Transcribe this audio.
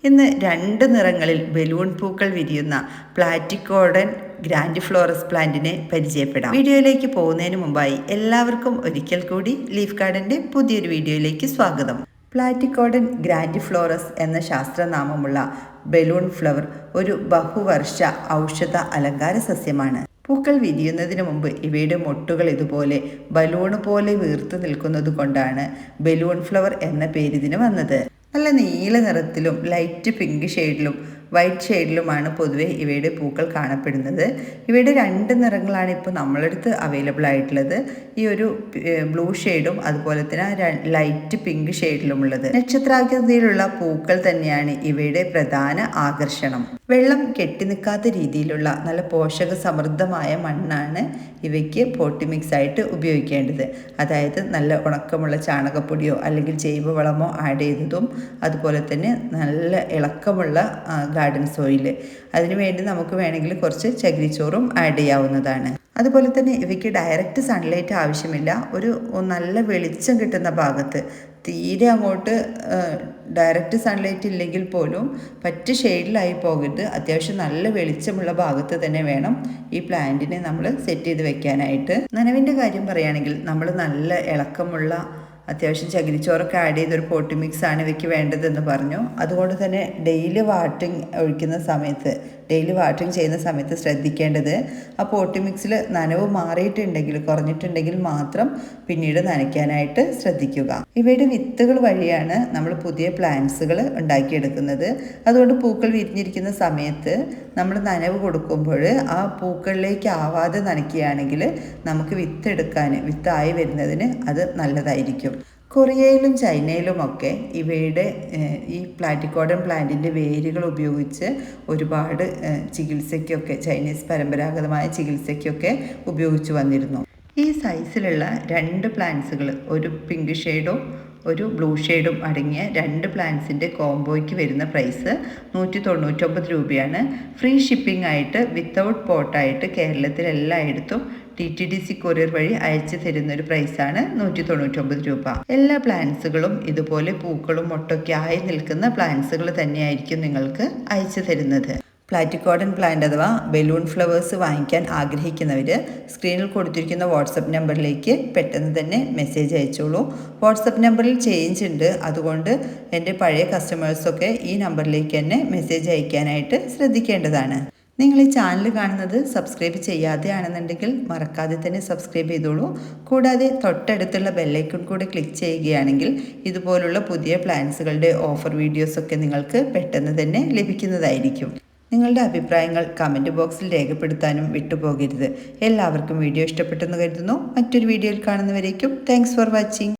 ഇന്ന് 2 നിറങ്ങളിൽ ബലൂൺ പൂക്കൾ വിരിയുന്ന പ്ലാറ്റിക്കോഡൻ ഗ്രാൻഡിഫ്ലോറസ് പ്ലാന്റിനെ പരിചയപ്പെടാം. വീഡിയോയിലേക്ക് പോകുന്നതിന് മുമ്പായി എല്ലാവർക്കും ഒരിക്കൽ കൂടി ലീഫ് ഗാർഡൻ്റെ പുതിയൊരു വീഡിയോയിലേക്ക് സ്വാഗതം. പ്ലാറ്റിക്കോഡൻ ഗ്രാൻഡിഫ്ലോറസ് എന്ന ശാസ്ത്രനാമമുള്ള ബലൂൺ ഫ്ലവർ ഒരു ബഹുവർഷ ഔഷധ അലങ്കാര സസ്യമാണ്. പൂക്കൾ വിരിയുന്നതിന് മുമ്പ് ഇവയുടെ മൊട്ടുകൾ ഇതുപോലെ ബലൂൺ പോലെ വീർത്തു നിൽക്കുന്നത് കൊണ്ടാണ് ബലൂൺ ഫ്ലവർ എന്ന പേരിതിന് വന്നത്. നല്ല നീല നിറത്തിലും ലൈറ്റ് പിങ്ക് ഷെയ്ഡിലും വൈറ്റ് ഷെയ്ഡിലുമാണ് പൊതുവെ ഇവയുടെ പൂക്കൾ കാണപ്പെടുന്നത്. ഇവയുടെ 2 നിറങ്ങളാണ് ഇപ്പോൾ നമ്മളടുത്ത് അവൈലബിൾ ആയിട്ടുള്ളത്. ഈ ഒരു ബ്ലൂ ഷെയ്ഡും അതുപോലെ തന്നെ ലൈറ്റ് പിങ്ക് ഷെയ്ഡിലുമുള്ളത്. നക്ഷത്രാകൃതിയിലുള്ള പൂക്കൾ തന്നെയാണ് ഇവയുടെ പ്രധാന ആകർഷണം. വെള്ളം കെട്ടി നിൽക്കാത്ത രീതിയിലുള്ള നല്ല പോഷക സമൃദ്ധമായ മണ്ണാണ് ഇവയ്ക്ക് പോട്ടി മിക്സ് ആയിട്ട് ഉപയോഗിക്കേണ്ടത്. അതായത് നല്ല ഉണക്കമുള്ള ചാണകപ്പൊടിയോ അല്ലെങ്കിൽ ജൈവവളമോ ആഡ് ചെയ്തതും അതുപോലെ തന്നെ നല്ല ഇളക്കമുള്ള ഗാർഡൻ സോയിൽ. അതിനുവേണ്ടി നമുക്ക് വേണമെങ്കിൽ കുറച്ച് ചകിരിച്ചോറും ആഡ് ചെയ്യാവുന്നതാണ്. അതുപോലെ തന്നെ ഇവയ്ക്ക് ഡയറക്റ്റ് സൺലൈറ്റ് ആവശ്യമില്ല. ഒരു നല്ല വെളിച്ചം കിട്ടുന്ന ഭാഗത്ത്, തീരെ അങ്ങോട്ട് ഡയറക്റ്റ് സൺലൈറ്റ് ഇല്ലെങ്കിൽ പോലും പറ്റ് ഷെയ്ഡിലായി പോകരുത്, അത്യാവശ്യം നല്ല വെളിച്ചമുള്ള ഭാഗത്ത് തന്നെ വേണം ഈ പ്ലാന്റിനെ നമ്മൾ സെറ്റ് ചെയ്ത് വെക്കാനായിട്ട്. നനവിൻ്റെ കാര്യം പറയുകയാണെങ്കിൽ നമ്മൾ നല്ല ഇളക്കമുള്ള അത്യാവശ്യം ചകിരിച്ചോറൊക്കെ ആഡ് ചെയ്തൊരു പോട്ടി മിക്സാണ് ഇവയ്ക്ക് വേണ്ടതെന്ന് പറഞ്ഞു. അതുകൊണ്ട് തന്നെ ഡെയിലി വാട്ടറിങ് ചെയ്യുന്ന സമയത്ത് ശ്രദ്ധിക്കേണ്ടത് ആ പോട്ടി മിക്സിൽ നനവ് മാറിയിട്ടുണ്ടെങ്കിൽ, കുറഞ്ഞിട്ടുണ്ടെങ്കിൽ മാത്രം പിന്നീട് നനയ്ക്കാനായിട്ട് ശ്രദ്ധിക്കുക. ഇവയുടെ വിത്തുകൾ വഴിയാണ് നമ്മൾ പുതിയ പ്ലാന്റ്സുകൾ ഉണ്ടാക്കിയെടുക്കുന്നത്. അതുകൊണ്ട് പൂക്കൾ വിരിഞ്ഞിരിക്കുന്ന സമയത്ത് നമ്മൾ നനവ് കൊടുക്കുമ്പോൾ ആ പൂക്കളിലേക്ക് ആവാതെ നനയ്ക്കുകയാണെങ്കിൽ നമുക്ക് വിത്തായി വരുന്നതിന് അത് നല്ലതായിരിക്കും. കൊറിയയിലും ചൈനയിലുമൊക്കെ ഇവയുടെ ഈ പ്ലാറ്റിക്കോഡൻ പ്ലാന്റിൻ്റെ വേരുകൾ ഉപയോഗിച്ച് ഒരുപാട് ചികിത്സയ്ക്കൊക്കെ, ചൈനീസ് പരമ്പരാഗതമായ ചികിത്സയ്ക്കൊക്കെ ഉപയോഗിച്ചു വന്നിരുന്നു. ഈ സൈസിലുള്ള 2 പ്ലാന്റ്സുകൾ, ഒരു പിങ്ക് ഷെയ്ഡും ഒരു ബ്ലൂ ഷെയ്ഡും അടങ്ങിയ 2 പ്ലാന്റ്സിൻ്റെ കോംബോയ്ക്ക് വരുന്ന പ്രൈസ് 199 രൂപയാണ്. ഫ്രീ ഷിപ്പിംഗ് ആയിട്ട് വിത്തൗട്ട് പോട്ടായിട്ട് കേരളത്തിൽ എല്ലായിടത്തും TTDC കൊറിയർ വഴി അയച്ചു തരുന്ന ഒരു പ്രൈസാണ് 199 രൂപ. എല്ലാ പ്ലാന്റ്സുകളും ഇതുപോലെ പൂക്കളും മൊട്ടൊക്കെ ആയി നിൽക്കുന്ന പ്ലാന്റ്സുകൾ തന്നെയായിരിക്കും നിങ്ങൾക്ക് അയച്ചു തരുന്നത്. പ്ലാറ്റിക്കോഡൻ പ്ലാന്റ് അഥവാ ബലൂൺ ഫ്ലവേഴ്സ് വാങ്ങിക്കാൻ ആഗ്രഹിക്കുന്നവർ സ്ക്രീനിൽ കൊടുത്തിരിക്കുന്ന വാട്സപ്പ് നമ്പറിലേക്ക് പെട്ടെന്ന് തന്നെ മെസ്സേജ് അയച്ചോളൂ. വാട്സപ്പ് നമ്പറിൽ ചേഞ്ച് ഉണ്ട്, അതുകൊണ്ട് എൻ്റെ പഴയ കസ്റ്റമേഴ്സൊക്കെ ഈ നമ്പറിലേക്ക് തന്നെ മെസ്സേജ് അയക്കാനായിട്ട് ശ്രദ്ധിക്കേണ്ടതാണ്. നിങ്ങൾ ഈ ചാനൽ കാണുന്നത് സബ്സ്ക്രൈബ് ചെയ്യാതെയാണെന്നുണ്ടെങ്കിൽ മറക്കാതെ തന്നെ സബ്സ്ക്രൈബ് ചെയ്തോളൂ. കൂടാതെ തൊട്ടടുത്തുള്ള ബെല്ലൈക്കൺ കൂടെ ക്ലിക്ക് ചെയ്യുകയാണെങ്കിൽ ഇതുപോലുള്ള പുതിയ പ്ലാൻസുകളുടെ ഓഫർ വീഡിയോസൊക്കെ നിങ്ങൾക്ക് പെട്ടെന്ന് തന്നെ ലഭിക്കുന്നതായിരിക്കും. നിങ്ങളുടെ അഭിപ്രായങ്ങൾ കമൻറ്റ് ബോക്സിൽ രേഖപ്പെടുത്താനും വിട്ടുപോകരുത്. എല്ലാവർക്കും വീഡിയോ ഇഷ്ടപ്പെട്ടെന്ന് കരുതുന്നു. മറ്റൊരു വീഡിയോയിൽ കാണുന്നവരേക്കും താങ്ക്സ് ഫോർ വാച്ചിങ്.